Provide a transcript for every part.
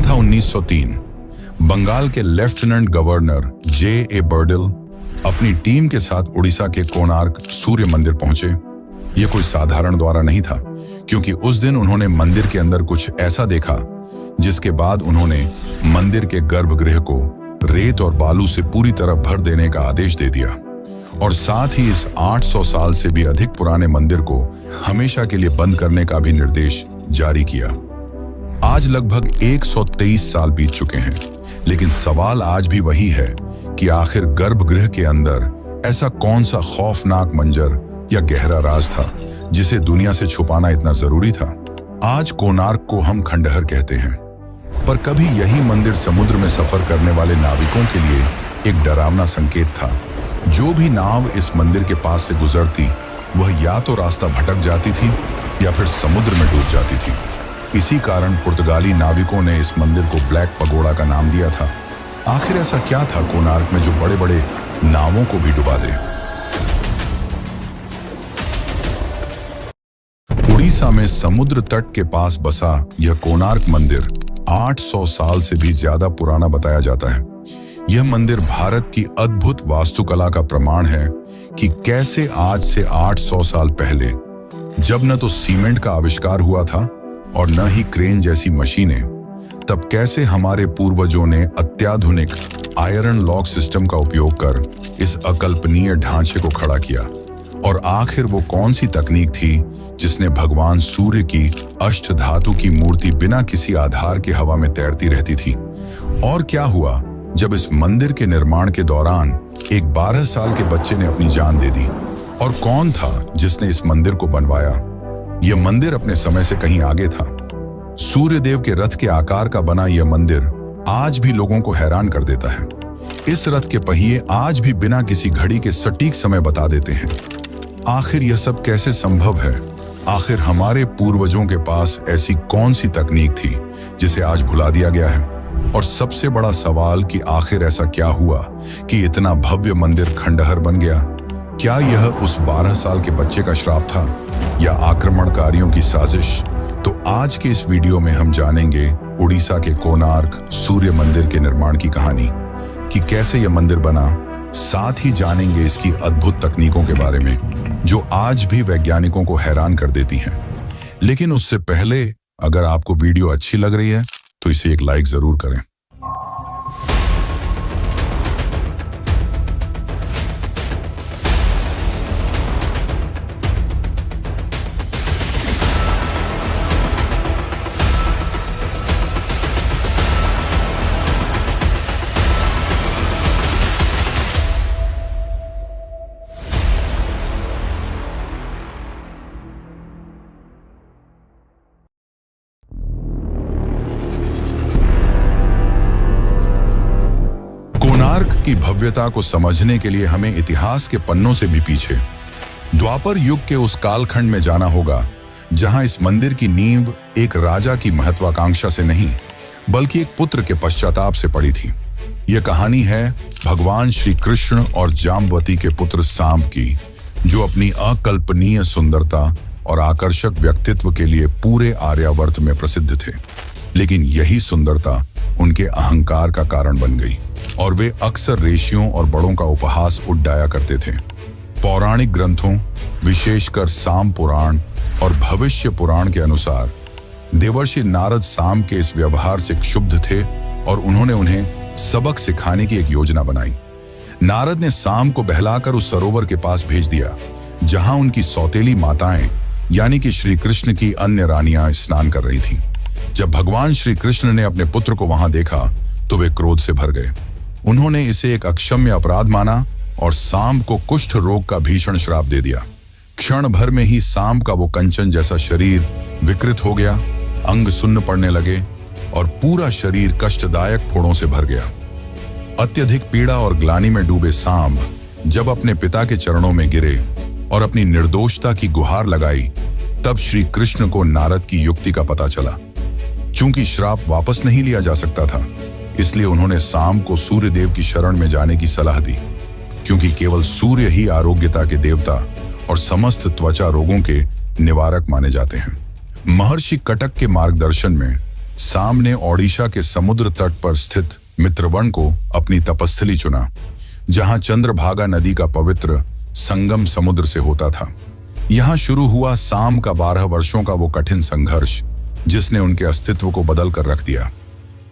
था 1903। बंगाल के lieutenant governor J.A. बर्डिल अपनी टीम के साथ उड़ीसा के कोणार्क सूर्य मंदिर पहुंचे। यह कोई साधारण द्वार नहीं था, क्योंकि उस दिन उन्होंने मंदिर के अंदर कुछ ऐसा देखा जिसके बाद उन्होंने मंदिर के गर्भगृह को रेत और बालू से पूरी तरह भर देने का आदेश दे दिया और साथ ही इस 800 साल से भी अधिक पुराने मंदिर को हमेशा के लिए बंद करने का भी निर्देश जारी किया। आज लगभग 123 साल बीत चुके हैं, लेकिन सवाल आज भी वही है कि आखिर गर्भगृह के अंदर ऐसा कौन सा खौफनाक मंजर या गहरा राज था जिसे दुनिया से छुपाना इतना जरूरी था। आज कोणार्क को हम खंडहर कहते हैं, पर कभी यही मंदिर समुद्र में सफर करने वाले नाविकों के लिए एक डरावना संकेत था। जो भी नाव इस मंदिर के पास से गुजरती वह या तो रास्ता भटक जाती थी या फिर समुद्र में डूब जाती थी। इसी कारण पुर्तगाली नाविकों ने इस मंदिर को ब्लैक पगोड़ा का नाम दिया था। आखिर ऐसा क्या था कोणार्क में जो बड़े बड़े नावों को भी डुबा दे। उड़ीसा में समुद्र तट के पास बसा यह कोणार्क मंदिर 800 साल से भी ज्यादा पुराना बताया जाता है। यह मंदिर भारत की अद्भुत वास्तुकला का प्रमाण है कि कैसे आज से 800 साल पहले, जब न तो सीमेंट का आविष्कार हुआ था और न ही क्रेन जैसी मशीनें, तब कैसे हमारे पूर्वजों ने अत्याधुनिक आयरन लॉक सिस्टम का उपयोग कर इस अकल्पनीय ढांचे को खड़ा किया। और आखिर वो कौन सी तकनीक थी जिसने भगवान सूर्य की अष्टधातु की मूर्ति बिना किसी आधार के हवा में तैरती रहती थी। और क्या हुआ जब इस मंदिर के निर्माण के दौरान एक 12 साल के बच्चे ने अपनी जान दे दी। और कौन था जिसने इस मंदिर को बनवाया। यह मंदिर अपने समय से कहीं आगे था। सूर्य देव के रथ के आकार का बना यह मंदिर आज भी लोगों को हैरान कर देता है। इस रथ के पहिए आज भी बिना किसी घड़ी के सटीक समय बता देते हैं। आखिर यह सब कैसे संभव है। आखिर हमारे पूर्वजों के पास ऐसी कौन सी तकनीक थी जिसे आज भुला दिया गया है। और सबसे बड़ा सवाल कि आखिर ऐसा क्या हुआ कि इतना भव्य मंदिर खंडहर बन गया। क्या यह उस 12 साल के बच्चे का श्राप था या आक्रमणकारियों की साजिश। तो आज के इस वीडियो में हम जानेंगे उड़ीसा के कोणार्क सूर्य मंदिर के निर्माण की कहानी, कि कैसे यह मंदिर बना। साथ ही जानेंगे इसकी अद्भुत तकनीकों के बारे में जो आज भी वैज्ञानिकों को हैरान कर देती हैं। लेकिन उससे पहले अगर आपको वीडियो अच्छी लग रही है तो इसे एक लाइक जरूर करें। कोणार्क की भव्यता को समझने के लिए हमें इतिहास के पन्नों से भी पीछे द्वापर युग के उस कालखंड में जाना होगा जहां इस मंदिर की नींव एक राजा की महत्वाकांक्षा से नहीं बल्कि एक पुत्र के पश्चाताप से पड़ी थी। यह कहानी है भगवान श्री कृष्ण और जाम्बवती के पुत्र सांब की, जो अपनी अकल्पनीय सुंदरता और आकर्षक व्यक्तित्व के लिए पूरे आर्यावर्त में प्रसिद्ध थे। लेकिन यही सुंदरता उनके अहंकार का कारण बन गई और वे अक्सर ऋषियों और बड़ों का उपहास उड़ाया करते थे। पौराणिक ग्रंथों, विशेषकर साम पुराण और भविष्य पुराण के अनुसार देवर्षि नारद साम के इस व्यवहार से क्षुब्ध थे और उन्होंने उन्हें सबक सिखाने की एक योजना बनाई। नारद ने साम को बहलाकर उस सरोवर के पास भेज दिया जहां उनकी सौतेली माताएं यानी कि श्री कृष्ण की अन्य रानियां स्नान कर रही थीं। जब भगवान श्री कृष्ण ने अपने पुत्र को वहां देखा तो वे क्रोध से भर गए। उन्होंने इसे एक अक्षम्य अपराध माना और सांब को कुष्ठ रोग का भीषण श्राप दे दिया। क्षण भर में ही सांब का वो कंचन जैसा शरीर विकृत हो गया, अंग सुन्न पड़ने लगे और पूरा शरीर कष्टदायक फोड़ों से भर गया। अत्यधिक पीड़ा और ग्लानि में डूबे सांब जब अपने पिता के चरणों में गिरे और अपनी निर्दोषता की गुहार लगाई, तब श्री कृष्ण को नारद की युक्ति का पता चला। चूंकि श्राप वापस नहीं लिया जा सकता था, इसलिए उन्होंने सांब को सूर्य देव की शरण में जाने की सलाह दी, क्योंकि केवल सूर्य ही आरोग्यता के देवता और समस्त त्वचा रोगों के निवारक माने जाते हैं। महर्षि कटक के मार्गदर्शन में साम ने ओडिशा के समुद्र तट पर स्थित मित्रवन को अपनी तपस्थली चुना, जहां चंद्रभागा नदी का पवित्र संगम समुद्र से होता था। यहां शुरू हुआ साम का 12 वर्षों का वो कठिन संघर्ष, जिसने उनके अस्तित्व को बदल कर रख दिया।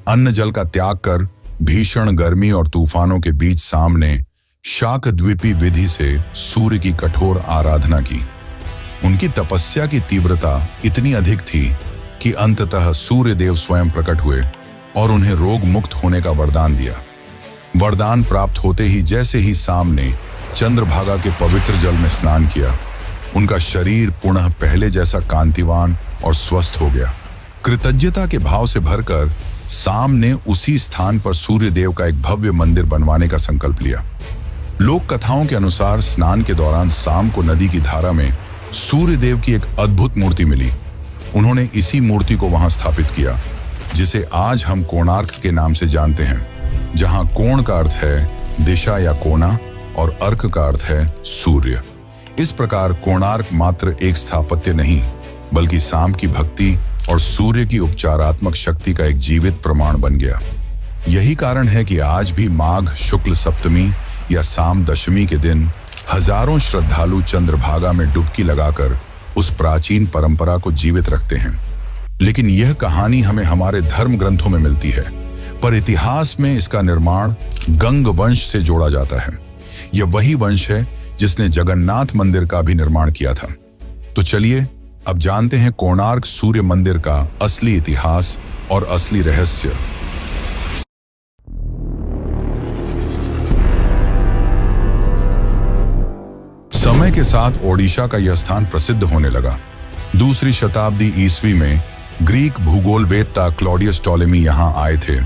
अन्न जल का त्याग कर भीषण गर्मी और तूफानों के बीच साम ने शाकद्वीपी विधि से सूर्य की कठोर आराधना की। उनकी तपस्या की तीव्रता इतनी अधिक थी कि अंततः सूर्य देव स्वयं प्रकट हुए और उन्हें रोग मुक्त होने का वरदान दिया। वरदान प्राप्त होते ही जैसे ही साम ने चंद्रभागा के पवित्र जल में स्नान किया, उनका शरीर पुनः पहले जैसा कांतिवान और स्वस्थ हो गया। कृतज्ञता के भाव से भरकर साम ने उसी स्थान पर सूर्य देव का एक भव्य मंदिर बनवाने का संकल्प लिया। लोक कथाओं के अनुसार स्नान के दौरान साम को नदी की धारा में सूर्य देव की एक अद्भुत मूर्ति मिली। उन्होंने इसी मूर्ति को वहां स्थापित किया, जिसे आज हम कोणार्क के नाम से जानते हैं, जहां कोण का अर्थ है दिशा या कोना और अर्क का अर्थ है सूर्य। इस प्रकार कोणार्क मात्र एक स्थापत्य नहीं, बल्कि साम की भक्ति और सूर्य की उपचारात्मक शक्ति का एक जीवित प्रमाण बन गया। यही कारण है कि आज भी माघ शुक्ल सप्तमी या साम दशमी के दिन हजारों श्रद्धालु चंद्रभागा में डुबकी लगाकर उस प्राचीन परंपरा को जीवित रखते हैं। लेकिन यह कहानी हमें हमारे धर्म ग्रंथों में मिलती है, पर इतिहास में इसका निर्माण गंग वंश से जोड़ा जाता है। यह वही वंश है जिसने जगन्नाथ मंदिर का भी निर्माण किया था। तो चलिए अब जानते हैं कोणार्क सूर्य मंदिर का असली इतिहास और असली रहस्य। समय के साथ ओडिशा का यह स्थान प्रसिद्ध होने लगा। 2री शताब्दी ईस्वी में ग्रीक भूगोलवेत्ता क्लॉडियस टॉलेमी यहां आए थे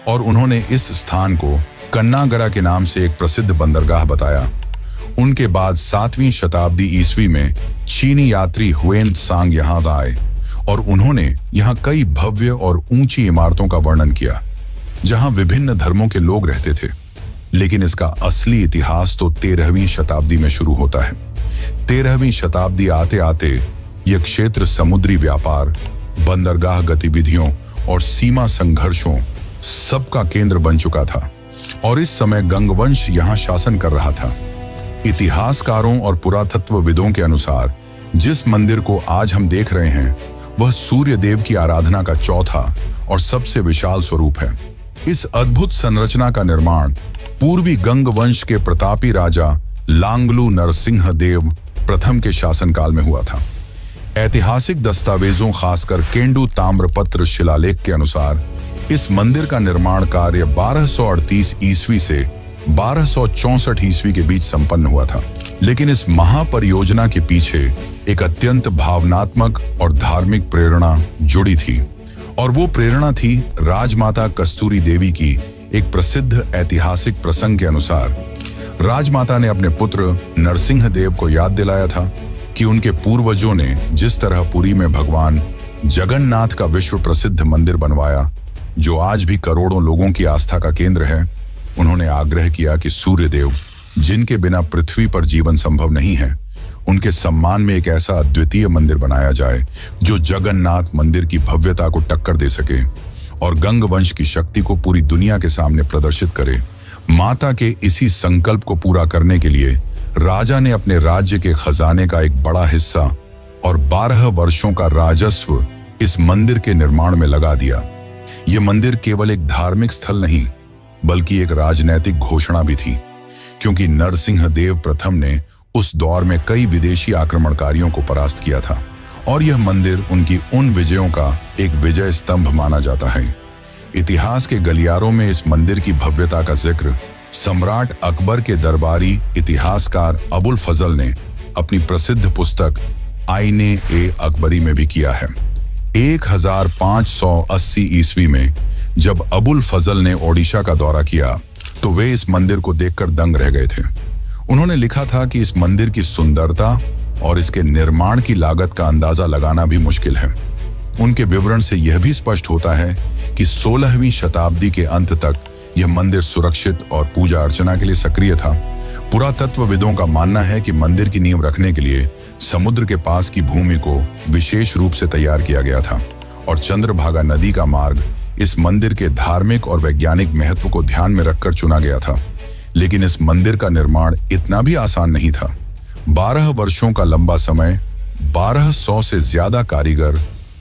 और उन्होंने इस स्थान को कन्नागरा के नाम से एक प्रसिद्ध बंदरगाह बताया। उनके बाद 7वीं शताब्दी ईस्वी में चीनी यात्री हुएन त्सांग यहां आए और उन्होंने यहां कई भव्य और ऊंची इमारतों का वर्णन किया, जहां विभिन्न धर्मों के लोग रहते थे। लेकिन इसका असली इतिहास तो 13वीं शताब्दी में शुरू होता है। 13वीं शताब्दी आते आते यह क्षेत्र समुद्री व्यापार, बंदरगाह गतिविधियों और सीमा संघर्षों सबका केंद्र बन चुका था और इस समय गंगवंश यहां शासन कर रहा था। इतिहासकारों और पुरातत्वविदों के अनुसार जिस मंदिर को आज हम देख रहे हैं, वह सूर्य देव की आराधना का चौथा और सबसे विशाल स्वरूप है। इस अद्भुत संरचना का निर्माण पूर्वी गंग वंश के प्रतापी राजा लांगलू नरसिंह देव प्रथम के शासनकाल में हुआ था। ऐतिहासिक दस्तावेजों, खासकर केंडू ताम्रपत्र शिलालेख के अनुसार इस मंदिर का निर्माण कार्य 1238 ईस्वी से 1264 ईस्वी के बीच संपन्न हुआ था। लेकिन इस महापरियोजना के पीछे एक अत्यंत भावनात्मक और धार्मिक प्रेरणा जुड़ी थी, और वो प्रेरणा थी राजमाता कस्तूरी देवी की एक प्रसिद्ध ऐतिहासिक प्रसंग के अनुसार। राजमाता ने अपने पुत्र नरसिंह देव को याद दिलाया था कि उनके पूर्वजों ने जिस तरह पुरी में भगवान जगन्नाथ का विश्व प्रसिद्ध मंदिर बनवाया, जो आज भी करोड़ों लोगों की आस्था का केंद्र है, उन्होंने आग्रह किया कि सूर्य देव, जिनके बिना पृथ्वी पर जीवन संभव नहीं है, उनके सम्मान में एक ऐसा अद्वितीय मंदिर बनाया जाए जो जगन्नाथ मंदिर की भव्यता को टक्कर दे सके और गंग वंश की शक्ति को पूरी दुनिया के सामने प्रदर्शित करे। माता के इसी संकल्प को पूरा करने के लिए राजा ने अपने राज्य के खजाने का एक बड़ा हिस्सा और 12 वर्षों का राजस्व इस मंदिर के निर्माण में लगा दिया। यह मंदिर केवल एक धार्मिक स्थल नहीं, बल्कि एक राजनैतिक घोषणा भी थी, क्योंकि नरसिंह देव प्रथम ने उस दौर में कई विदेशी आक्रमणकारियों को परास्त किया था और यह मंदिर उनकी उन विजयों का एक विजय स्तंभ माना जाता है। इतिहास के गलियारों में इस मंदिर की भव्यता का जिक्र सम्राट अकबर के दरबारी इतिहासकार अबुल फजल ने अपनी प्रसिद्ध पुस्तक आईने ए अकबरी में भी किया है। 1580 ईस्वी में जब अबुल फजल ने ओडिशा का दौरा किया, तो वे इस मंदिर को देखकर दंग रह गए थे। उन्होंने लिखा था कि इस मंदिर की सुंदरता और इसके निर्माण की लागत का अंदाजा लगाना भी मुश्किल है। उनके विवरण से यह भी स्पष्ट होता है कि 16वीं शताब्दी के अंत तक यह मंदिर सुरक्षित और पूजा अर्चना के लिए सक्रिय था। पुरातत्वविदों का मानना है कि मंदिर की नींव रखने के लिए समुद्र के पास की भूमि को विशेष रूप से तैयार किया गया था और चंद्रभागा नदी का मार्ग इस मंदिर के धार्मिक और वैज्ञानिक महत्व को ध्यान में रखकर चुना गया था। लेकिन इस मंदिर का निर्माण इतना भी आसान नहीं था। 12 वर्षों का लंबा समय, 1200 से ज्यादा कारीगर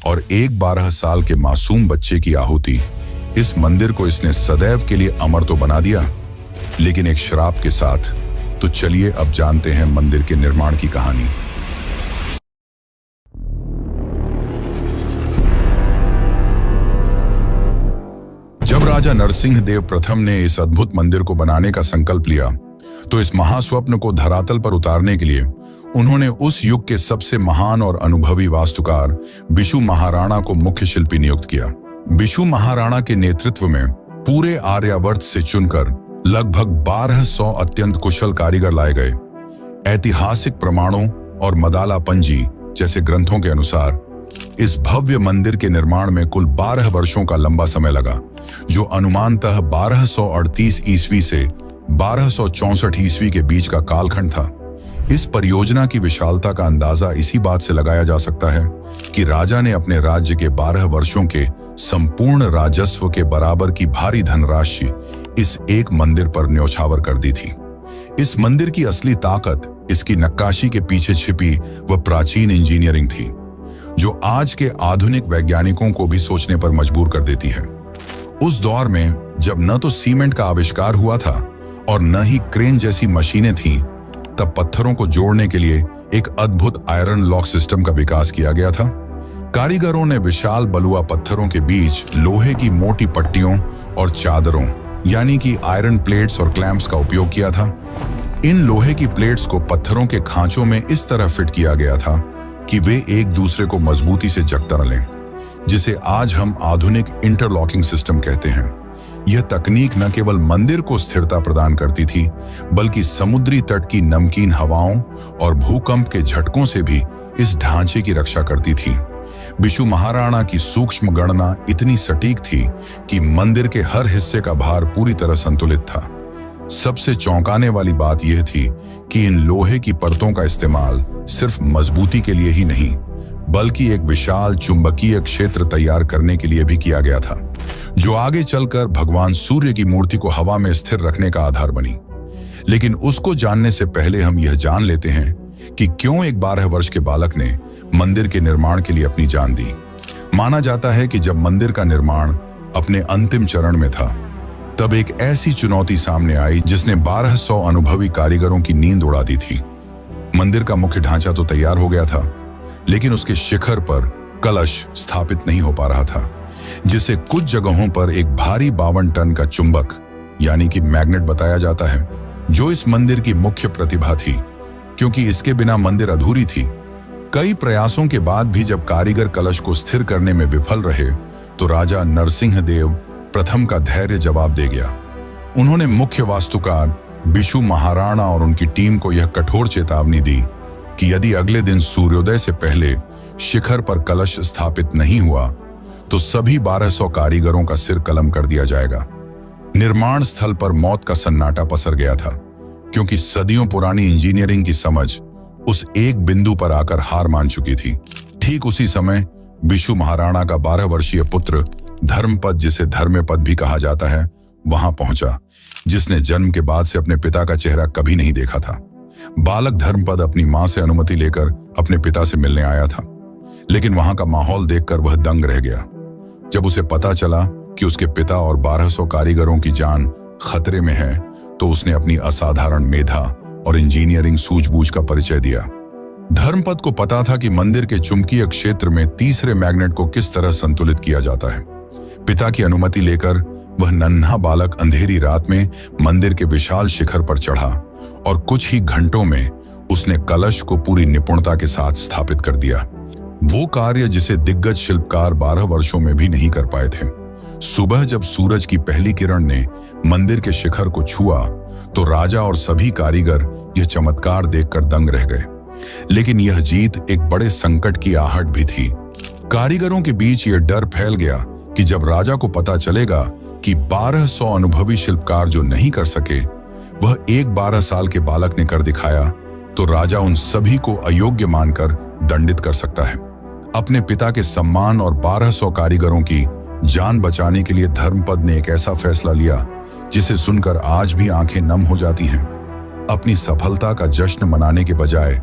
और एक 12 साल के मासूम बच्चे की आहुति, इस मंदिर को इसने सदैव के लिए अमर तो बना दिया, लेकिन एक श्राप के साथ। तो चलिए अब जानते हैं मंदिर के निर्माण की कहानी। जब राजा नरसिंह देव प्रथम ने इस अद्भुत मंदिर को बनाने का संकल्प लिया, तो इस महास्वप्न को धरातल पर उतारने के लिए उन्होंने उस युग के सबसे महान और अनुभवी वास्तुकार बिशु महाराणा को मुख्य शिल्पी नियुक्त किया। बिशु महाराणा के नेतृत्व में पूरे आर्यावर्त से चुनकर लगभग 1200 अत्यंत कुशल कारीगर लाए गए। ऐतिहासिक प्रमाणों और मदाला पंजी जैसे ग्रंथों के अनुसार इस भव्य मंदिर के निर्माण में कुल 12 वर्षों का लंबा समय लगा, जो अनुमानतः 1238 ईस्वी से 1264 ईस्वी के बीच का कालखंड था। इस परियोजना की विशालता का अंदाजा इसी बात से लगाया जा सकता है कि राजा ने अपने राज्य के 12 वर्षों के संपूर्ण राजस्व के बराबर की भारी धनराशि इस एक मंदिर पर न्योछावर कर दी थी। इस मंदिर की असली ताकत इसकी नक्काशी के पीछे छिपी वह प्राचीन इंजीनियरिंग थी, जो आज के आधुनिक वैज्ञानिकों को भी सोचने पर मजबूर कर देती है। उस दौर में जब न तो सीमेंट का आविष्कार हुआ था और न ही क्रेन जैसी मशीनें थीं, तब पत्थरों को जोड़ने के लिए एक अद्भुत आयरन लॉक सिस्टम का विकास किया गया था। कारीगरों ने विशाल बलुआ पत्थरों के बीच लोहे की मोटी पट्टियों और चादरों यानी कि आयरन प्लेट्स और क्लैंप्स का उपयोग किया था। इन लोहे की प्लेट्स को पत्थरों के खांचों में इस तरह फिट किया गया था कि वे एक दूसरे को मजबूती से जकड़ा लें, जिसे आज हम आधुनिक इंटरलॉकिंग सिस्टम कहते हैं। यह तकनीक न केवल मंदिर को स्थिरता प्रदान करती थी, बल्कि समुद्री तट की नमकीन हवाओं और भूकंप के झटकों से भी इस ढांचे की रक्षा करती थी। बिशु महाराणा की सूक्ष्म गणना इतनी सटीक थी कि मंदिर के हर हिस्से का भार पूरी तरह संतुलित था। सबसे चौंकाने वाली बात यह थी कि इन लोहे की परतों का इस्तेमाल सिर्फ मजबूती के लिए ही नहीं, बल्कि एक विशाल चुंबकीय क्षेत्र तैयार करने के लिए भी किया गया था, जो आगे चलकर भगवान सूर्य की मूर्ति को हवा में स्थिर रखने का आधार बनी। लेकिन उसको जानने से पहले हम यह जान लेते हैं कि क्यों एक 12 वर्ष के बालक ने मंदिर के निर्माण के लिए अपनी जान दी। माना जाता है कि जब मंदिर का निर्माण अपने अंतिम चरण में था, तब एक ऐसी चुनौती सामने आई जिसने 1200 अनुभवी कारीगरों की नींद उड़ा दी थी। मंदिर का मुख्य ढांचा तो तैयार हो गया था, लेकिन उसके शिखर पर कलश स्थापित नहीं हो पा रहा था, जिसे कुछ जगहों पर एक भारी 52 टन का चुंबक यानी कि मैग्नेट बताया जाता है, जो इस मंदिर की मुख्य प्रतिभा थी, क्योंकि इसके बिना मंदिर अधूरी थी। कई प्रयासों के बाद भी जब कारीगर कलश को स्थिर करने में विफल रहे, तो राजा नरसिंह देव प्रथम का धैर्य जवाब दे गया। उन्होंने मुख्य वास्तुकार बिशु महाराणा और उनकी टीम को यह कठोर चेतावनी दी कि यदि अगले दिन सूर्योदय से पहले शिखर पर कलश स्थापित नहीं हुआ, तो सभी 1200 कारीगरों का सिर कलम कर दिया जाएगा। निर्माण स्थल पर मौत का सन्नाटा पसर गया था, क्योंकि सदियों पुरानी इंजीनियरिंग की समझ उस एक बिंदु पर आकर हार मान चुकी थी। ठीक उसी समय बिशु महाराणा का 12 वर्षीय पुत्र धर्मपद, जिसे धर्मपद भी कहा जाता है, वहां पहुंचा, जिसने जन्म के बाद से अपने पिता का चेहरा कभी नहीं देखा था। बालक धर्मपद अपनी मां से अनुमति लेकर अपने पिता से मिलने आया था, लेकिन वहां का माहौल देखकर वह दंग रह गया। जब उसे पता चला कि उसके पिता और 1200 कारीगरों की जान खतरे में है, तो उसने अपनी असाधारण मेधा और इंजीनियरिंग सूझबूझ का परिचय दिया। धर्मपद को पता था कि मंदिर के चुंबकीय क्षेत्र में तीसरे मैग्नेट को किस तरह संतुलित किया जाता है। पिता की अनुमति लेकर वह नन्हा बालक अंधेरी रात में मंदिर के विशाल शिखर पर चढ़ा और कुछ ही घंटों में उसने कलश को पूरी निपुणता के साथ स्थापित कर दिया। वो कार्य जिसे दिग्गज शिल्पकार 12 वर्षों में भी नहीं कर पाए थे। सुबह जब सूरज की पहली किरण ने मंदिर के शिखर को छुआ, तो राजा और सभी कारीगर यह चमत्कार देखकर दंग रह गए। लेकिन यह जीत एक बड़े संकट की आहट भी थी। कारीगरों के बीच यह डर फैल गया कि जब राजा को पता चलेगा कि 1200 अनुभवी शिल्पकार जो नहीं कर सके, वह एक 12 साल के बालक ने कर दिखाया, तो राजा उन सभी को अयोग्य मानकर दंडित कर सकता है। अपने पिता के सम्मान और 1200 कारीगरों की जान बचाने के लिए धर्मपद ने एक ऐसा फैसला लिया जिसे सुनकर आज भी आंखें नम हो जाती हैं। अपनी सफलता का जश्न मनाने के बजाय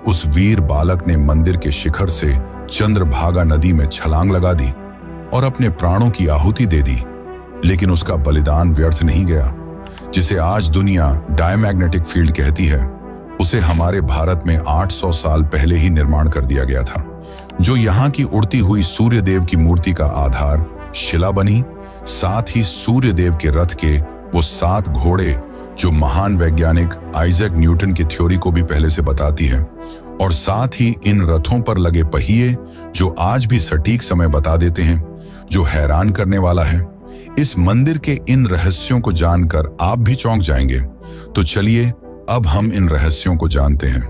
उस वीर बालक ने मंदिर के शिखर से चंद्रभागा नदी में छलांग लगा दी और अपने प्राणों की आहुति दे दी। लेकिन उसका बलिदान व्यर्थ नहीं गया। जिसे आज दुनिया डायमैग्नेटिक फील्ड कहती है, उसे हमारे भारत में 800 साल पहले ही निर्माण कर दिया गया था, जो यहाँ की उड़ती हुई सूर्य देव की मूर्ति का आधार शिला बनी। साथ ही सूर्य देव के रथ के वो 7 घोड़े जो महान वैज्ञानिक आइजैक न्यूटन की थ्योरी को भी पहले से बताती है, और साथ ही इन रथों पर लगे पहिए जो आज भी सटीक समय बता देते हैं, जो हैरान करने वाला है। इस मंदिर के इन रहस्यों को जानकर आप भी चौंक जाएंगे। तो चलिए अब हम इन रहस्यों को जानते हैं।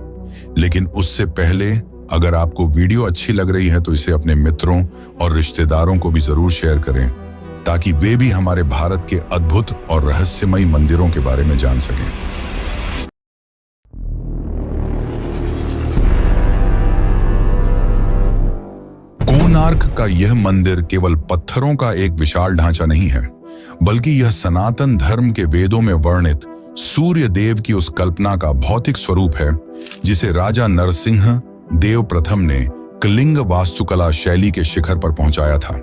लेकिन उससे पहले अगर आपको वीडियो अच्छी लग रही है तो इसे अपने मित्रों और रिश्तेदारों को भी जरूर शेयर करें, ताकि वे भी हमारे भारत के अद्भुत और रहस्यमयी मंदिरों के बारे में जान सकें। कोणार्क का यह मंदिर केवल पत्थरों का एक विशाल ढांचा नहीं है, बल्कि यह सनातन धर्म के वेदों में वर्णित सूर्य देव की उस कल्पना का भौतिक स्वरूप है जिसे राजा नरसिंह देव प्रथम ने कलिंग वास्तुकला शैली के शिखर पर पहुंचाया था।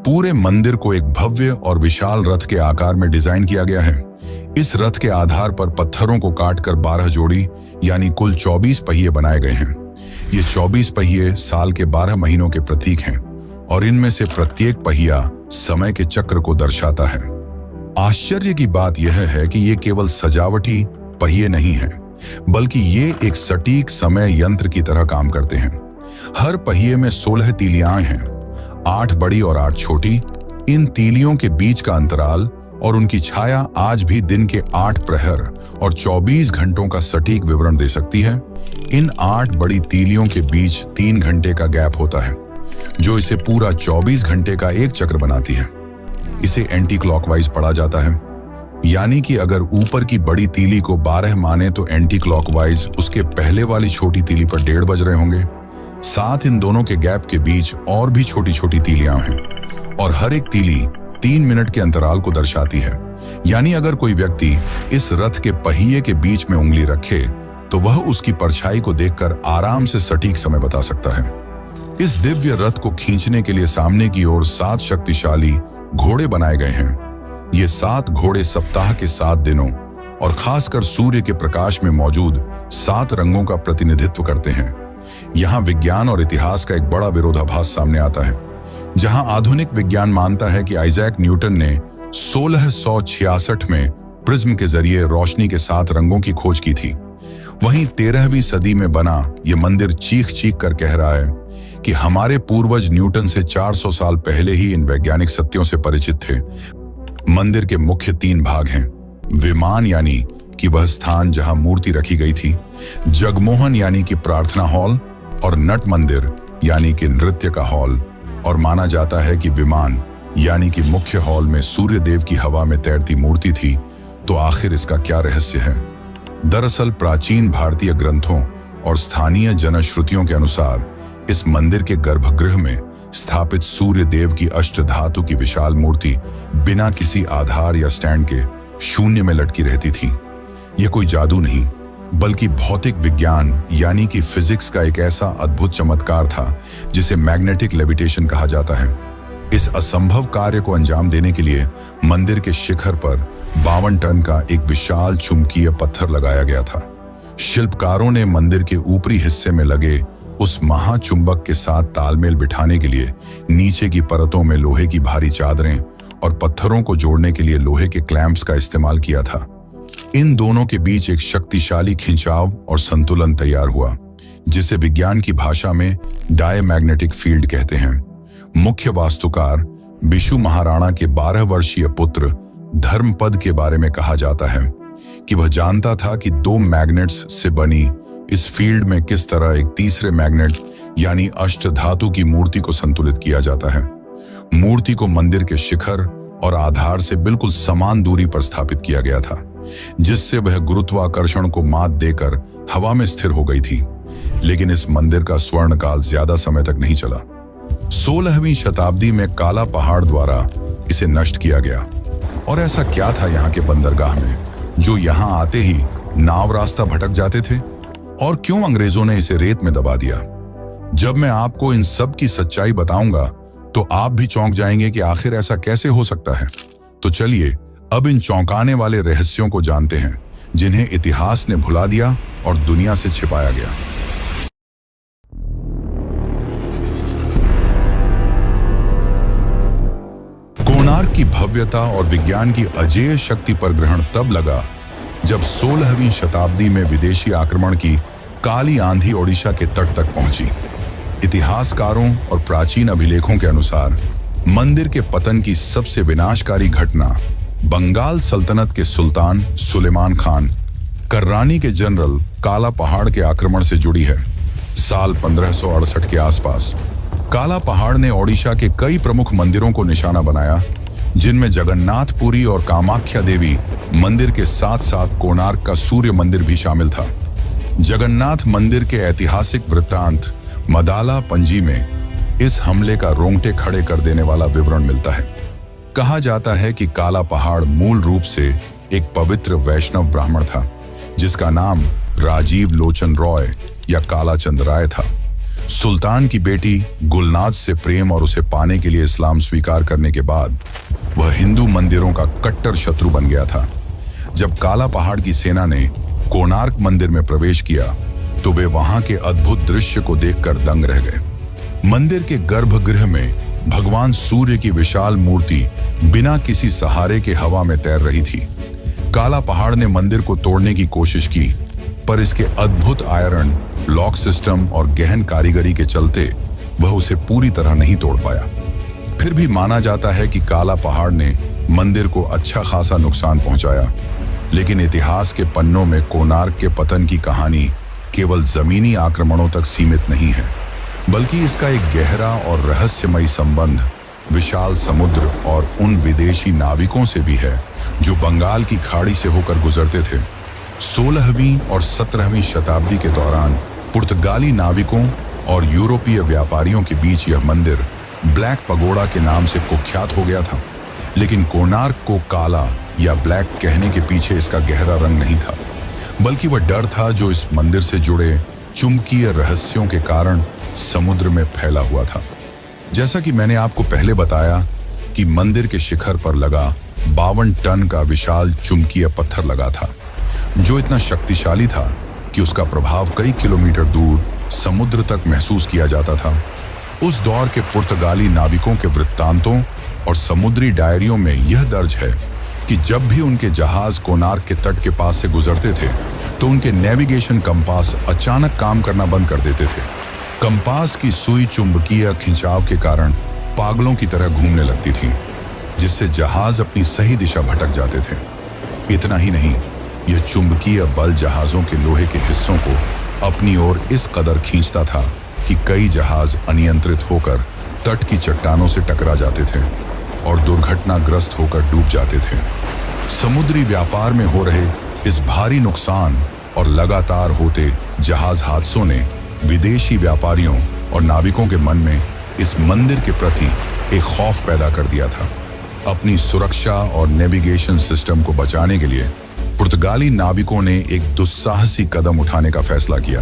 पूरे मंदिर को एक भव्य और विशाल रथ के आकार में डिजाइन किया गया है। इस रथ के आधार पर पत्थरों को काटकर 12 जोड़ी यानी कुल 24 पहिए बनाए गए हैं। ये 24 पहिए साल के 12 महीनों के प्रतीक हैं और इनमें से प्रत्येक पहिया समय के चक्र को दर्शाता है। आश्चर्य की बात यह है कि ये केवल सजावटी पहिए नहीं हैं, बल्कि ये एक सटीक समय यंत्र की तरह काम करते हैं। हर पहिए में 16 तीलियां हैं, 8 बड़ी और 8 छोटी। इन तीलियों के बीच का अंतराल और उनकी छाया आज भी दिन के 8 प्रहर और 24 घंटों का सटीक विवरण दे सकती है। इन 8 बड़ी तीलियों के बीच 3 घंटे का गैप होता है, जो इसे पूरा 24 घंटे का एक चक्र बनाती है। इसे एंटी क्लॉकवाइज पढ़ा जाता है, यानी कि अगर ऊपर की बड़ी तीली को 12 माने तो एंटी क्लॉकवाइज उसके पहले वाली छोटी तीली पर 1:30 बज रहे होंगे। साथ इन दोनों के गैप के बीच और भी छोटी छोटी तीलियां हैं और हर एक तीली 3 मिनट के अंतराल को दर्शाती है। यानी अगर कोई व्यक्ति इस रथ के पहिए के बीच में उंगली रखे तो वह उसकी परछाई को देखकर आराम से सटीक समय बता सकता है। इस दिव्य रथ को खींचने के लिए सामने की ओर 7 शक्तिशाली घोड़े बनाए गए हैं। ये 7 घोड़े सप्ताह के 7 दिनों और खासकर सूर्य के प्रकाश में मौजूद 7 रंगों का प्रतिनिधित्व करते हैं। यहाँ विज्ञान और इतिहास का एक बड़ा विरोधाभास सामने आता है। जहाँ आधुनिक विज्ञान मानता है कि आइजैक न्यूटन ने 1666 में प्रिज्म के जरिए रोशनी के 7 रंगों की खोज की थी, वहीं 13वीं सदी में बना ये मंदिर चीख चीख कर कह रहा है कि हमारे पूर्वज न्यूटन से 400 साल पहले ही इन वैज्ञानिक सत्यों से परिचित थे। मंदिर के मुख्य 3 भाग हैं। विमान यानी कि वह स्थान जहां मूर्ति रखी गई थी, जगमोहन यानी कि प्रार्थना हॉल, और नट मंदिर यानी कि नृत्य का हॉल। और माना जाता है कि विमान यानी कि मुख्य हॉल में सूर्य देव की हवा में तैरती मूर्ति थी। तो आखिर इसका क्या रहस्य है? दरअसल प्राचीन भारतीय ग्रंथों और स्थानीय जनश्रुतियों के अनुसार इस मंदिर के गर्भगृह में स्थापित सूर्य देव की अष्टधातु की विशाल मूर्ति बिना किसी आधार या स्टैंड के शून्य में लटकी रहती थी। यह कोई जादू नहीं, बल्कि भौतिक विज्ञान यानी कि फिजिक्स का एक ऐसा अद्भुत चमत्कार था जिसे मैग्नेटिक लेविटेशन कहा जाता है। इस असंभव कार्य को अंजाम देने के लिए मंदिर के शिखर पर 52 टन का एक विशाल चुंबकीय पत्थर लगाया गया था। शिल्पकारों ने मंदिर के ऊपरी हिस्से में लगे उस महाचुंबक के साथ तालमेल बिठाने के लिए नीचे की परतों में लोहे की भारी चादरें और पत्थरों को जोड़ने के लिए लोहे के क्लैंप्स का इस्तेमाल किया था। इन दोनों के बीच एक शक्तिशाली खिंचाव और संतुलन तैयार हुआ, जिसे विज्ञान की भाषा में डायमैग्नेटिक फील्ड कहते हैं। मुख्य वास्तुकार बिशु महाराणा के 12 वर्षीय पुत्र धर्मपद के बारे में कहा जाता है कि वह जानता था कि 2 मैग्नेट्स से बनी इस फील्ड में किस तरह एक तीसरे मैग्नेट यानी अष्टधातु की मूर्ति को संतुलित किया जाता है। मूर्ति को मंदिर के शिखर और आधार से बिल्कुल समान दूरी पर स्थापित किया गया था, जिससे वह गुरुत्वाकर्षण को मात देकर हवा में स्थिर हो गई थी। लेकिन इस मंदिर का स्वर्ण काल ज्यादा समय तक नहीं चला। 16वीं शताब्दी में काला पहाड़ द्वारा इसे नष्ट किया गया। और ऐसा क्या था यहाँ के बंदरगाह में जो यहाँ आते ही नाव रास्ता भटक जाते थे, और क्यों अंग्रेजों ने इसे रेत में दबा दिया? जब मैं आपको इन सब की सच्चाई बताऊंगा तो आप भी चौंक जाएंगे कि आखिर ऐसा कैसे हो सकता है। तो चलिए अब इन चौंकाने वाले रहस्यों को जानते हैं जिन्हें इतिहास ने भुला दिया और दुनिया से छिपाया गया। कोणार्क की भव्यता और विज्ञान की अजेय शक्ति पर ग्रहण तब लगा जब 16वीं शताब्दी में विदेशी आक्रमण की काली आंधी ओडिशा के तट तक पहुंची। इतिहासकारों और प्राचीन अभिलेखों के अनुसार मंदिर के पतन की सबसे विनाशकारी घटना बंगाल सल्तनत के सुल्तान सुलेमान खान कर्रानी के जनरल काला पहाड़ के आक्रमण से जुड़ी है। साल 1568 के आसपास काला पहाड़ ने ओडिशा के कई प्रमुख मंदिरों को निशाना बनाया, जिनमें जगन्नाथपुरी और कामाख्या देवी मंदिर के साथ साथ कोणार्क का सूर्य मंदिर भी शामिल था। जगन्नाथ मंदिर के ऐतिहासिक वृत्तांत मदाला पंजी में इस हमले का रोंगटे खड़े कर देने वाला विवरण मिलता है। कहा जाता है कि काला पहाड़ मूल रूप से एक पवित्र वैष्णव ब्राह्मण था जिसका नाम राजीव लोचन रॉय या काला चंद राय था। सुल्तान की बेटी गुलनाज से प्रेम और उसे पाने के लिए इस्लाम स्वीकार करने के बाद वह हिंदू मंदिरों का कट्टर शत्रु बन गया था। जब काला पहाड़ की सेना ने कोणार्क मंदिर में प्रवेश किया तो वे वहां के अद्भुत दृश्य को देखकर दंग रह गए। मंदिर के गर्भगृह में भगवान सूर्य की विशाल मूर्ति बिना किसी सहारे के हवा में तैर रही थी। काला पहाड़ ने मंदिर को तोड़ने की कोशिश की, पर इसके अद्भुत आयरन लॉक सिस्टम और गहन कारीगरी के चलते वह उसे पूरी तरह नहीं तोड़ पाया। फिर भी माना जाता है कि काला पहाड़ ने मंदिर को अच्छा खासा नुकसान पहुंचाया, लेकिन इतिहास के पन्नों में कोणार्क के पतन की कहानी केवल जमीनी आक्रमणों तक सीमित नहीं है, बल्कि इसका एक गहरा और रहस्यमयी संबंध विशाल समुद्र और उन विदेशी नाविकों से भी है जो बंगाल की खाड़ी से होकर गुजरते थे। 16वीं और 17वीं शताब्दी के दौरान पुर्तगाली नाविकों और यूरोपीय व्यापारियों के बीच यह मंदिर ब्लैक पगोड़ा के नाम से कुख्यात हो गया था। लेकिन कोणार्क को काला या ब्लैक कहने के पीछे इसका गहरा रंग नहीं था, बल्कि वह डर था जो इस मंदिर से जुड़े चुंबकीय रहस्यों के कारण समुद्र में फैला हुआ था। जैसा कि मैंने आपको पहले बताया कि मंदिर के शिखर पर लगा 52 टन का विशाल चुंबकीय पत्थर लगा था, जो इतना शक्तिशाली था कि उसका प्रभाव कई किलोमीटर दूर समुद्र तक महसूस किया जाता था। उस दौर के पुर्तगाली नाविकों के वृत्तांतों और समुद्री डायरियों में यह दर्ज है कि जब भी उनके जहाज कोणार्क के तट के पास से गुजरते थे तो उनके नेविगेशन कंपास अचानक काम करना बंद कर देते थे। कंपास की सुई चुंबकीय खिंचाव के कारण पागलों की तरह घूमने लगती थी, जिससे जहाज अपनी सही दिशा भटक जाते थे। इतना ही नहीं, यह चुंबकीय बल जहाजों के लोहे के हिस्सों को अपनी ओर इस कदर खींचता था कि कई जहाज अनियंत्रित होकर तट की चट्टानों से टकरा जाते थे और दुर्घटनाग्रस्त होकर डूब जाते थे। समुद्री व्यापार में हो रहे इस भारी नुकसान और लगातार होते जहाज हादसों ने विदेशी व्यापारियों और नाविकों के मन में इस मंदिर के प्रति एक खौफ पैदा कर दिया था। अपनी सुरक्षा और नेविगेशन सिस्टम को बचाने के लिए पुर्तगाली नाविकों ने एक दुस्साहसी कदम उठाने का फैसला किया।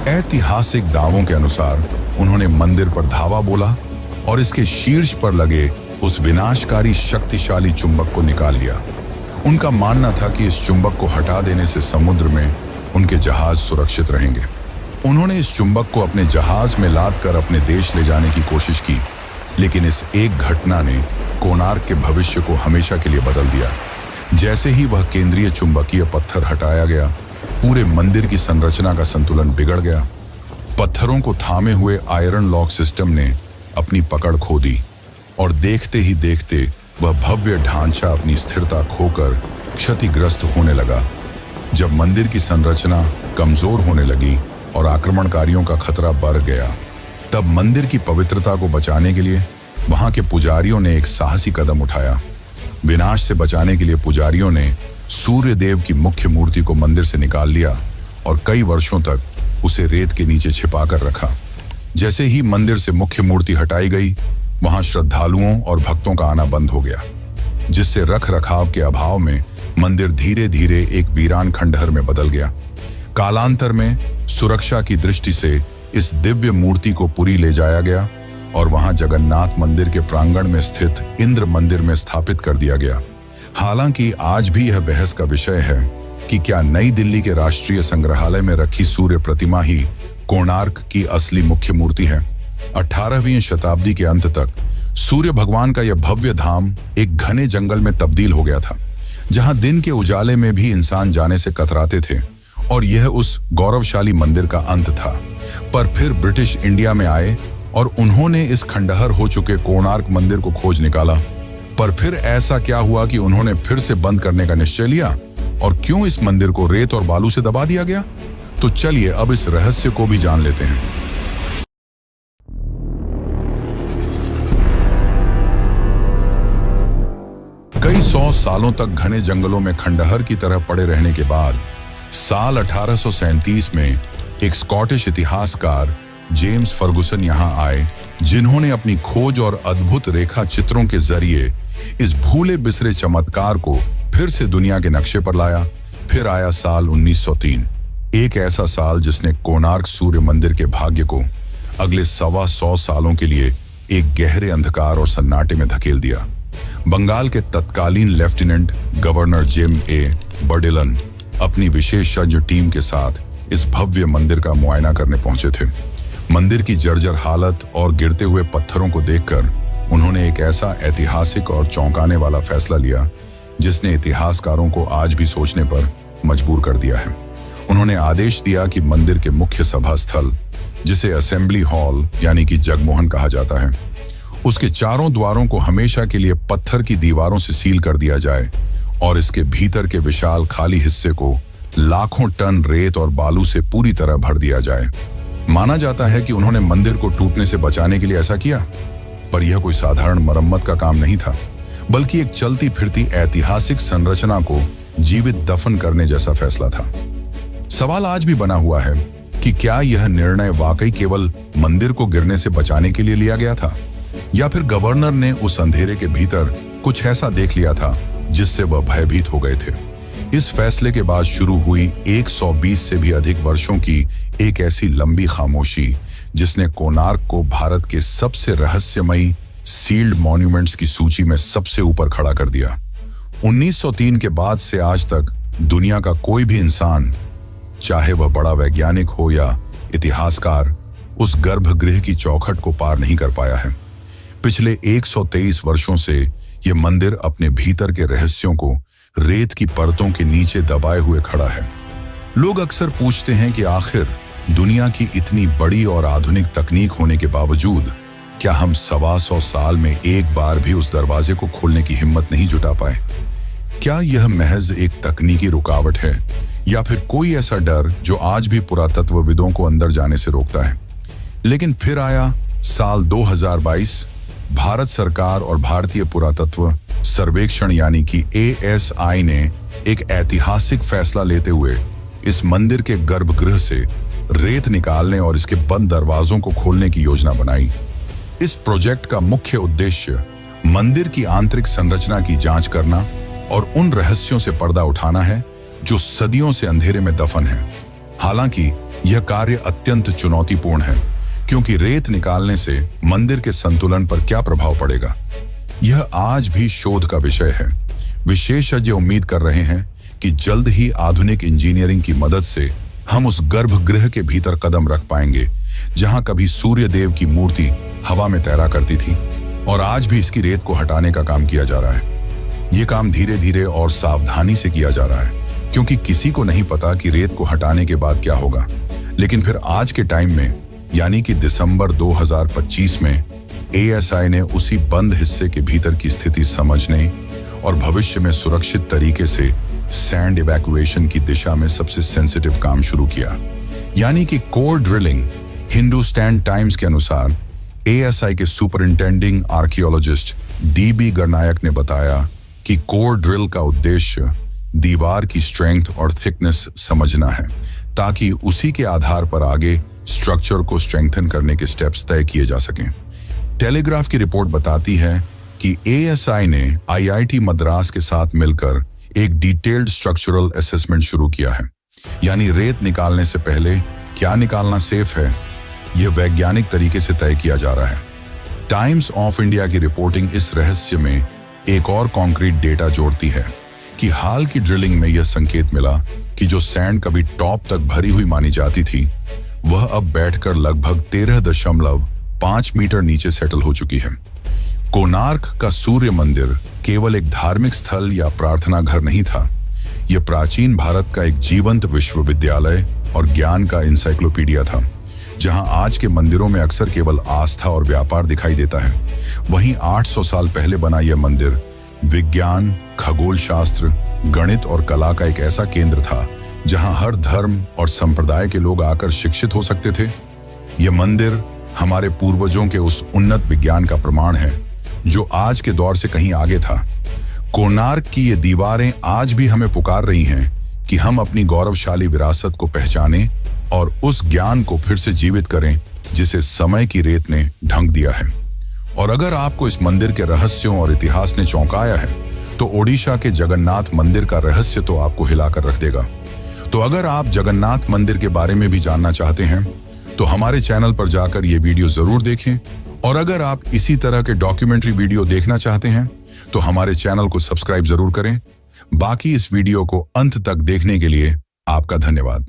ऐतिहासिक दावों के अनुसार उन्होंने मंदिर पर धावा बोला और इसके शीर्ष पर लगे उस विनाशकारी शक्तिशाली चुंबक को निकाल लिया। उनका मानना था कि इस चुंबक को हटा देने से समुद्र में उनके जहाज सुरक्षित रहेंगे। उन्होंने इस चुंबक को अपने जहाज में लाद कर अपने देश ले जाने की कोशिश की, लेकिन इस एक घटना ने कोणार्क के भविष्य को हमेशा के लिए बदल दिया। जैसे ही वह केंद्रीय चुंबकीय पत्थर हटाया गया, पूरे मंदिर की संरचना का संतुलन बिगड़ गया। पत्थरों को थामे हुए आयरन लॉक सिस्टम ने अपनी पकड़ खो दी और देखते ही देखते वह भव्य ढांचा अपनी स्थिरता खोकर क्षतिग्रस्त होने लगा। जब मंदिर की संरचना कमजोर होने लगी और आक्रमणकारियों का खतरा बढ़ गया, तब मंदिर की पवित्रता को बचाने के लिए वहां के पुजारियों ने एक साहसी कदम उठाया। विनाश से बचाने के लिए पुजारियों ने सूर्य देव की मुख्य मूर्ति को मंदिर से निकाल लिया और कई वर्षों तक उसे रेत के नीचे छिपा कर रखा। जैसे ही मंदिर से मुख्य मूर्ति हटाई गई, वहां श्रद्धालुओं और भक्तों का आना बंद हो गया, जिससे रख रखाव के अभाव में मंदिर धीरे धीरे एक वीरान खंडहर में बदल गया। कालांतर में सुरक्षा की दृष्टि से इस दिव्य मूर्ति को पुरी ले जाया गया और वहां जगन्नाथ मंदिर के प्रांगण में स्थित इंद्र मंदिर में स्थापित कर दिया गया। हालांकि आज भी यह बहस का विषय है कि क्या नई दिल्ली के राष्ट्रीय संग्रहालय में रखी सूर्य प्रतिमा ही कोणार्क की असली मुख्य मूर्ति है। 18वीं शताब्दी के अंत तक सूर्य भगवान का यह भव्य धाम एक घने जंगल में तब्दील हो गया था, जहां दिन के उजाले में भी इंसान जाने से कतराते थे, और यह उस गौरवशाली मंदिर का अंत था। पर फिर ब्रिटिश इंडिया में आए और उन्होंने इस खंडहर हो चुके कोणार्क मंदिर को खोज निकाला। पर फिर ऐसा क्या हुआ कि उन्होंने फिर से बंद करने का निश्चय लिया, और क्यों इस मंदिर को रेत और बालू से दबा दिया गया? तो चलिए अब इस रहस्य को भी जान लेते हैं। कई 100 सालों तक घने जंगलों में खंडहर की तरह पड़े रहने के बाद साल 1837 में एक स्कॉटिश इतिहासकार जेम्स फर्गुसन यहां आए, जिन्होंने अपनी खोज और अद्भुत रेखा चित्रों के जरिए इस भूले बिसरे चमत्कार को फिर से दुनिया के नक्शे पर लाया। फिर आया साल 1903, एक ऐसा साल जिसने कोणार्क सूर्य मंदिर के भाग्य को अगले 125 सालों के लिए एक गहरे अंधकार और सन्नाटे में धकेल दिया। बंगाल के तत्कालीन लेफ्टिनेंट गवर्नर जिम ए बर्डिलन अपनी विशेषज्ञ टीम के साथ इस भव्य मंदिर का मुआयना करने पहुंचे थे। मंदिर की जर्जर हालत और गिरते हुए पत्थरों को देखकर उन्होंने एक ऐसा ऐतिहासिक और चौंकाने वाला फैसला लिया जिसने इतिहासकारों को आज भी सोचने पर मजबूर कर दिया है। उन्होंने आदेश दिया कि मंदिर के मुख्य सभा स्थल, जिसे असेंबली हॉल यानी कि जगमोहन कहा जाता है, उसके चारों द्वारों को हमेशा के लिए पत्थर की दीवारों से सील कर दिया जाए और इसके भीतर के विशाल खाली हिस्से को लाखों टन रेत और बालू से पूरी तरह भर दिया जाए। माना जाता है कि उन्होंने मंदिर को टूटने से बचाने के लिए ऐसा किया, पर यह कोई साधारण मरम्मत का काम नहीं था, बल्कि एक चलती फिरती ऐतिहासिक संरचना को जीवित दफन करने जैसा फैसला था। सवाल आज भी बना हुआ है कि क्या यह निर्णय वाकई केवल मंदिर को गिरने से बचाने के लिए लिया गया था, या फिर गवर्नर ने उस अंधेरे के भीतर कुछ ऐसा देख लिया था जिससे वह भयभीत हो गए थे। इस फैसले के बाद शुरू हुई 120 से भी अधिक वर्षों की एक ऐसी लंबी खामोशी जिसने कोणार्क को भारत के सबसे रहस्यमयी सील्ड मॉन्यूमेंट्स की सूची में सबसे ऊपर खड़ा कर दिया। 1903 के बाद से आज तक दुनिया का कोई भी इंसान, चाहे वह बड़ा वैज्ञानिक हो या इतिहासकार, उस गर्भगृह की चौखट को पार नहीं कर पाया है। पिछले 123 वर्षों से यह मंदिर अपने भीतर के रहस्यों को रेत की परतों के नीचे दबाए हुए खड़ा है। लोग अक्सर पूछते हैं कि आखिर दुनिया की इतनी बड़ी और आधुनिक तकनीक होने के बावजूद क्या हम 125 साल में एक बार भी उस दरवाजे को खोलने की हिम्मत नहीं जुटा पाए? क्या यह महज एक तकनीकी रुकावट है, या फिर कोई ऐसा डर जो आज भी पुरातत्वविदों को अंदर जाने से रोकता है? लेकिन फिर आया साल 2022। भारत सरकार और भारतीय पुरातत्व सर्वेक्षण यानी कि ASI ने एक ऐतिहासिक फैसला लेते हुए इस मंदिर के गर्भगृह से रेत निकालने और इसके बंद दरवाजों को खोलने की योजना बनाई। इस प्रोजेक्ट का मुख्य उद्देश्य मंदिर की आंतरिक संरचना की जांच करना और उन रहस्यों से पर्दा उठाना है जो सदियों से अंधेरे में दफन है। हालांकि यह कार्य अत्यंत चुनौतीपूर्ण है, क्योंकि रेत निकालने से मंदिर के संतुलन पर क्या प्रभाव पड़ेगा, यह आज भी शोध का विषय है। विशेषज्ञ उम्मीद कर रहे हैं कि जल्द ही आधुनिक इंजीनियरिंग की मदद से हम उस गर्भगृह के भीतर कदम रख पाएंगे जहां कभी सूर्य देव की मूर्ति हवा में तैरा करती थी, और आज भी इसकी रेत को हटाने का काम किया जा रहा है। यह काम धीरे धीरे और सावधानी से किया जा रहा है, क्योंकि किसी को नहीं पता कि रेत को हटाने के बाद क्या होगा। लेकिन फिर आज के टाइम में, यानी कि दिसंबर 2025 में, ASI ने उसी बंद हिस्से के भीतर की स्थिति समझने और भविष्य में सुरक्षित तरीके से सैंड इवैक्यूएशन की दिशा में सबसे सेंसिटिव काम शुरू किया, यानी कि कोर ड्रिलिंग। हिंदुस्तान टाइम्स के अनुसार ASI के सुपरिंटेंडिंग आर्कियोलॉजिस्ट DB गणनायक ने बताया कि कोर ड्रिल का उद्देश्य दीवार की स्ट्रेंथ और थिकनेस समझना है, ताकि उसी के आधार पर आगे स्ट्रक्चर को स्ट्रेंथन करने के स्टेप्स तय किए जा सकें। टेलीग्राफ की रिपोर्ट बताती है कि एएसआई ने आईआईटी मद्रास के साथ मिलकर एक डिटेल्ड स्ट्रक्चरल असेसमेंट शुरू किया है। यानी रेत निकालने से पहले क्या निकालना सेफ है, यह वैज्ञानिक तरीके से तय किया जा रहा है। टाइम्स ऑफ इंडिया की रिपोर्टिंग इस रहस्य में एक और कॉन्क्रीट डेटा जोड़ती है कि हाल की ड्रिलिंग में यह संकेत मिला कि जो सैंड कभी टॉप तक भरी हुई मानी जाती थी, वह अब बैठकर लगभग 13.5 मीटर नीचे सेटल हो चुकी है। कोणार्क का सूर्य मंदिर केवल एक धार्मिक स्थल या प्रार्थना घर नहीं था, यह प्राचीन भारत का एक जीवंत विश्वविद्यालय और ज्ञान का इंसाइक्लोपीडिया था। जहां आज के मंदिरों में अक्सर केवल आस्था और व्यापार दिखाई देता है, वहीं 800 साल पहले बना यह मंदिर विज्ञान, खगोल शास्त्र, गणित और कला का एक ऐसा केंद्र था जहां हर धर्म और संप्रदाय के लोग आकर शिक्षित हो सकते थे। यह मंदिर हमारे पूर्वजों के उस उन्नत विज्ञान का प्रमाण है जो आज के दौर से कहीं आगे था। कोणार्क की ये दीवारें आज भी हमें पुकार रही हैं कि हम अपनी गौरवशाली विरासत को पहचानें और उस ज्ञान को फिर से जीवित करें जिसे समय की रेत ने ढंक दिया है। और अगर आपको इस मंदिर के रहस्यों और इतिहास ने चौंकाया है, तो ओडिशा के जगन्नाथ मंदिर का रहस्य तो आपको हिलाकर रख देगा। तो अगर आप जगन्नाथ मंदिर के बारे में भी जानना चाहते हैं, तो हमारे चैनल पर जाकर ये वीडियो जरूर देखें। और अगर आप इसी तरह के डॉक्यूमेंट्री वीडियो देखना चाहते हैं, तो हमारे चैनल को सब्सक्राइब जरूर करें। बाकी इस वीडियो को अंत तक देखने के लिए आपका धन्यवाद।